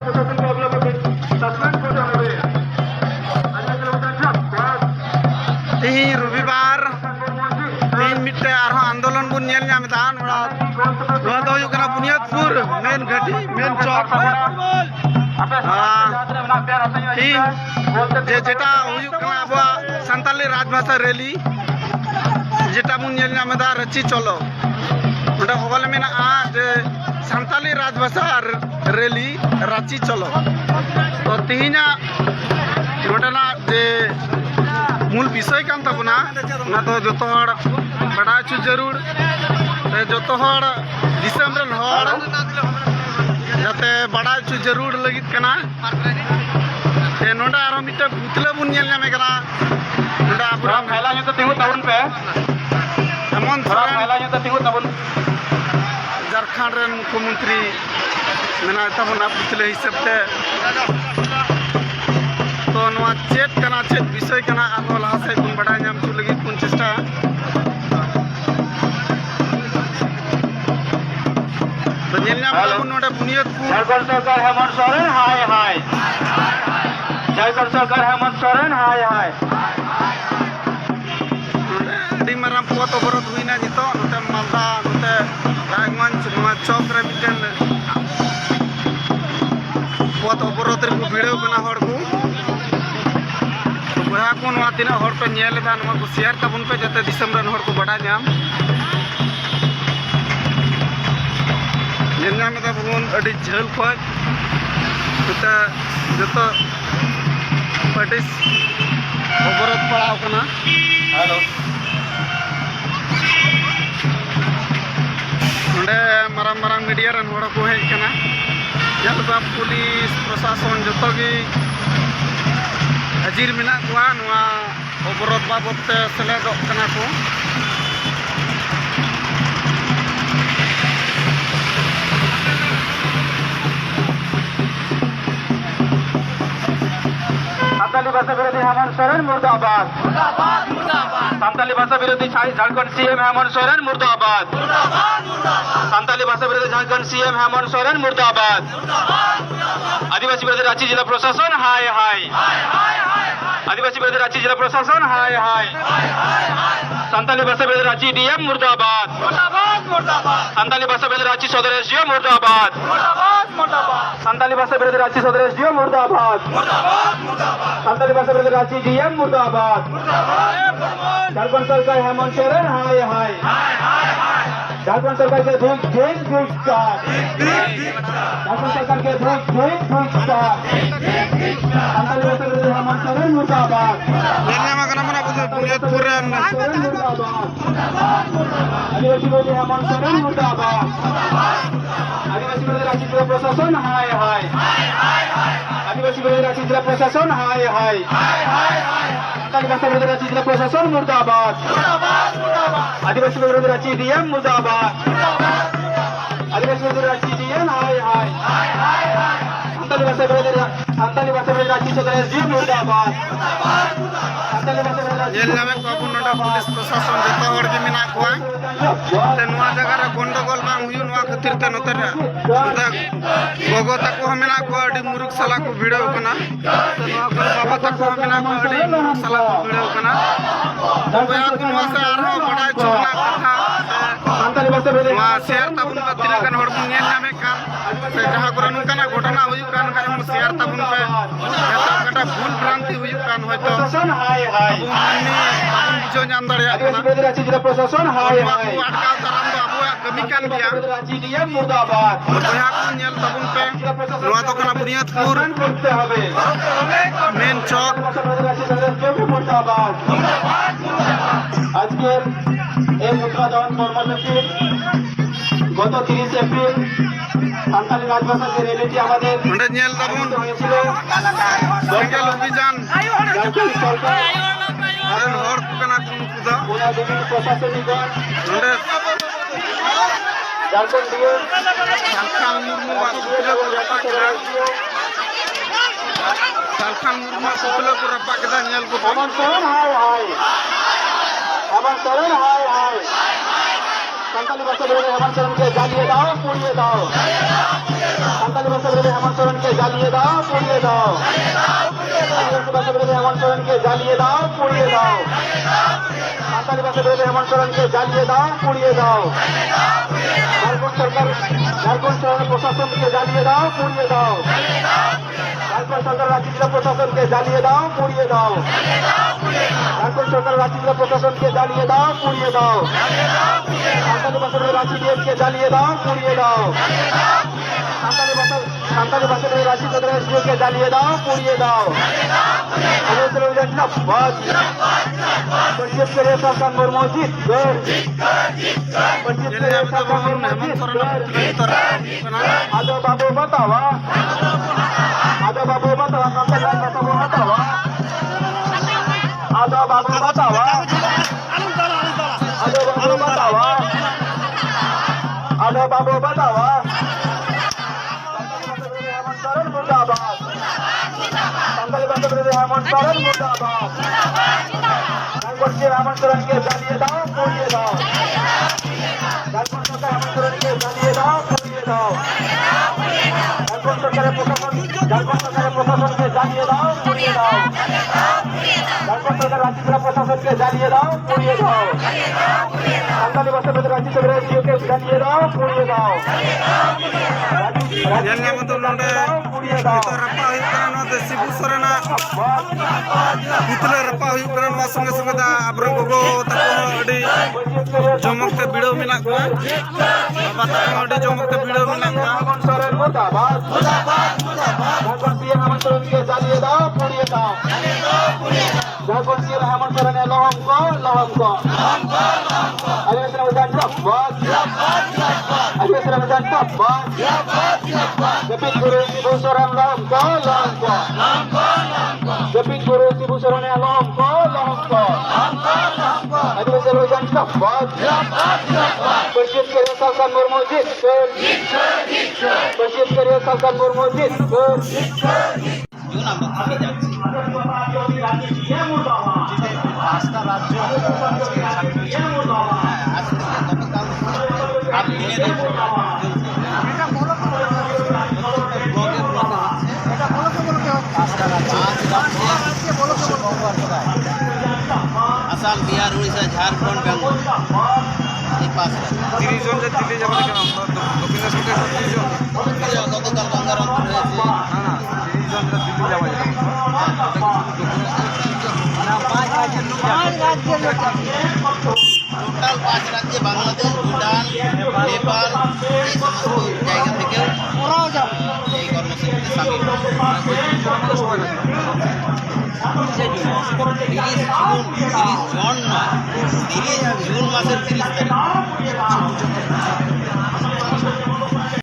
तीन रविवार तीन मिट्टे आंदोलन बन बुनियादपुर मेन घाटी मेन चौक जेटा अब सानताली राजभाषा रैली जेटा बन रची चलो हगल में सानताली राजभाषा रैली रांची चलो तो तीना जे मूल विषय कान तबना तो जो बड़ा जरूर जो दिसम रन हर जाते बड़ा जरूर लगित कना नोडा आरो मिटे पुतला बुन नेल नामे कना नोडा आपरा फैला जो तिंगु तबन पे एमन फैला जो तिंगु तबन झारखंड रन मुख्यमंत्री मेना तबना पुतले हिसाब से तो नवा चेत कना चेत विषय कना आरो लहा से बुन बड़ा नाम चु लगी बुन चेष्टा तो नेल नाम बुन नोडा बुनियादपुर झारखंड सरकार हेमंत सोरेन हाय हाय झारखंड सरकार हेमंत सोरेन हाय हाय डी माराम पत अवरोध हुईना जितो नोते मालदा नोते रायगंज नवा चौक रे मिटन पत अवरोध रे भिड़ो कना हर को बहा को नवा तीना हर पे नेल दा नवा को शेयर तबन पे जते दिसम रन हर को बड़ा नाम नेल नाम दा बुन अडी झल खोज तो जतो पार्टिस अवरोध पड़ाव कना हेलो नोडे माराम माराम मीडिया रन हड़ को हेज कना जलबा पुलिस प्रशासन जतो गी हाजिर मेना कोआ नोआ अवरोध बाबत ते सेलेदोग कना को सानताली भाषा विरोधी हेमंत सोरेन मुर्दाबाद सानताली भाषा विरोधी झारखंड सीएम हेमंत सोरेन मुर्दाबाद सानताली भाषा विरोधी झारखंड सीएम हेमंत सोरेन मुर्दाबाद आदिवासी विरोधी रांची जिला प्रशासन हाय हाय आदिवासी विरोधी रांची जिला प्रशासन हाय हाय सानताली भाषा विरोधी रांची डीएम मुर्दाबाद सानताली भाषा विरोधी रांची सदर एसडीओ मुर्दाबाद सानताली भाषा विरोधी रांची सदर एसडीओ मुर्दाबाद सानताली भाषा विरोधी रांची डीएम मुर्दाबाद झारखंड सरकार हेमंत सोरेन हाय हाय झारखंड सरकार के धूप झारखंड सरकार के धूप सानताली भाषा विरोधी हेमंत सोरेन मुर्दाबाद बुनियादपुर आदिवासी विरोधी हेमंत सोरेन मुर्दाबाद आदिवासी विरोधी रांची जिला प्रशासन हाय हाय आदिवासी विरोधी रांची जिला प्रशासन हाय हाय सानताली भाषा विरोधी रांची जिला प्रशासन मुर्दाबाद आदिवासी विरोधी रांची डीएम मुर्दाबाद आदिवासी विरोधी रांची डीएम हाय हाय सानताली भाषा विरोधी रांची सदर एसडीओ मुर्दाबाद सानताली भाषा विरोधी जेल नामे को नोडा पुलिस प्रशासन जतो हड़ के मेना कोआ ते नवा जगह रे गंडगोल बांग हुयु नवा खातिर ते नोते गोगो तको हमेना को अडी मुरुक साला को भिड़ो कना ते नवा को बाबा तको हमेना को अडी मुरुक साला को भिड़ो कना बया को नवा से आरो बड़ा चुना कथा सानताली भाषा विरोधी नवा शेयर तबन का तिना कन हड़ नेल नामे कान से जहां को नुकना घटना हुयु कान का शेयर तबन पे कटा भूल भ्रांति हुयु कान होयतो प्रशासन हाय हाय बुझो नाम दड़िया आदिवासी विरोधी रांची जिला प्रशासन हाय हाय अटकाव दाराम दो अबो कमी कान गया रांची डीएम मुर्दाबाद बया को नेल तबन पे नवा तो कना बुनियादपुर करते হবে मेन चौक मुर्दाबाद আজকের এই উদ্বোধন কর্মসূচি গত 30 এপ্রিল সানতালি রাজভাষা যে রেলিটি আমাদের নডে নেল তবন হয়েছিল সাইকেল অভিযান ঝাড়খণ্ড সরকার আরেন হর কনা কোন কুদা ওনা বিভিন্ন প্রশাসনিকগণ নডে ঝাড়খণ্ড দিয়ে সালখান মুর্মু বা সুপুলা को रपा कदा सालखान मुर्मू सुपुला को रपा कदा नेल को हेमंत सोरेन हाय हाय हेमंत सोरेन हाय हाय सानताली भाषा विरोधी हेमंत सोरेन के जालिए दाओ पुड़िए दाओ সাঁওতালি ভাষা বিরোধী হেমন্ত সোরেনকে জ্বালিয়ে দাও, পুড়িয়ে দাও। আদিবাসী ভাষা বিরোধী হেমন্ত সোরেনকে জ্বালিয়ে দাও, পুড়িয়ে দাও। সাঁওতালি ভাষা বিরোধী হেমন্ত সোরেনকে জ্বালিয়ে দাও, পুড়িয়ে দাও। ঝাড়খণ্ড সরকার প্রশাসনকে জ্বালিয়ে দাও, পুড়িয়ে দাও। ঝাড়খণ্ড সরকার রাজ্য প্রশাসনকে জ্বালিয়ে দাও, পুড়িয়ে দাও। ঝাড়খণ্ড সরকার রাজ্য প্রশাসনকে জ্বালিয়ে দাও, পুড়িয়ে দাও। সাঁওতালি ভাষা বিরোধী রাজ্যকে জ্বালিয়ে দাও, পুড়িয়ে দাও। সাঁওতালি ভাষা বিরোধী রাজ্যকে জ্বালিয়ে দাও, পুড়িয়ে দাও। পশ্চিম কোরিয়া সরকার মসজিদ পশ্চিম কোরিয়া সরকার মসজিদ আদো বাবু বাতাওয়া আদো বাবু বাতাওয়া সাঁওতালি ভাষা বাতাওয়া আদো বাবু বাতাওয়া আদো বাবু বাতাওয়া আদো বাবু বাতাওয়া মুর্দাবাদ সাঁওতালি ভাষা বিরোধী হেমন্ত সোরেন মুর্দাবাদ ঝাড়খণ্ডকে হেমন্ত সোরেনকে জ্বালিয়ে দাও, পুড়িয়ে দাও। ঝাড়খণ্ড সরকার হেমন্ত সোরেনকে জ্বালিয়ে দাও, পুড়িয়ে দাও। ঝাড়খণ্ড সরকারের প্রশাসনকে জ্বালিয়ে দাও, পুড়িয়ে দাও। ঝাড়খণ্ড সরকার রাজ্য প্রশাসনকে জ্বালিয়ে দাও, পুড়িয়ে দাও। সাঁওতালি ভাষা বিরোধী রাজ্যকে জ্বালিয়ে দাও, পুড়িয়ে দাও। yang yang betul nonde itu rapa hikran nonde sibu sorena putle rapa hikran masuk sungai dah abrang gogo tako di jomok te video minak gua apa tako di jomok te video minak gua मुर्दाबाद Jharkhand CM Hemant Soren के জ্বালিয়ে দাও, পুড়িয়ে দাও। Jharkhand CM Hemant Soren लहम को आदिवासी रमजान आदिवासी रमजान जपित गुरु शिबू सोरेन लहम को जपित गुरु शिबू सोरेन लहम को आदिवासी रमजान पश्चिम Korea सरकार मस्जिद पश्चिम कोरिया सरकार मस्जिद পাঁচটা রাজ্য আসাম, বিহার, উড়িষ্যা, ঝাড়খণ্ড, বেঙ্গল, এই পাঁচটা 30 জন যে দিল্লি যাবে কেন দক্ষিণেশ্বর থেকে 30 জন গতকাল গঙ্গার অন্তর হয়েছে। না 30 জন যে দিল্লি যাবে টোটাল 5 রাজ্যে বাংলাদেশ, ভুটান, নেপাল এই সমস্ত জায়গা থেকেও এই কর্মসূচিতে সামিল। 30 জুন নয়, 30 জুন মাসের 30 তারিখ।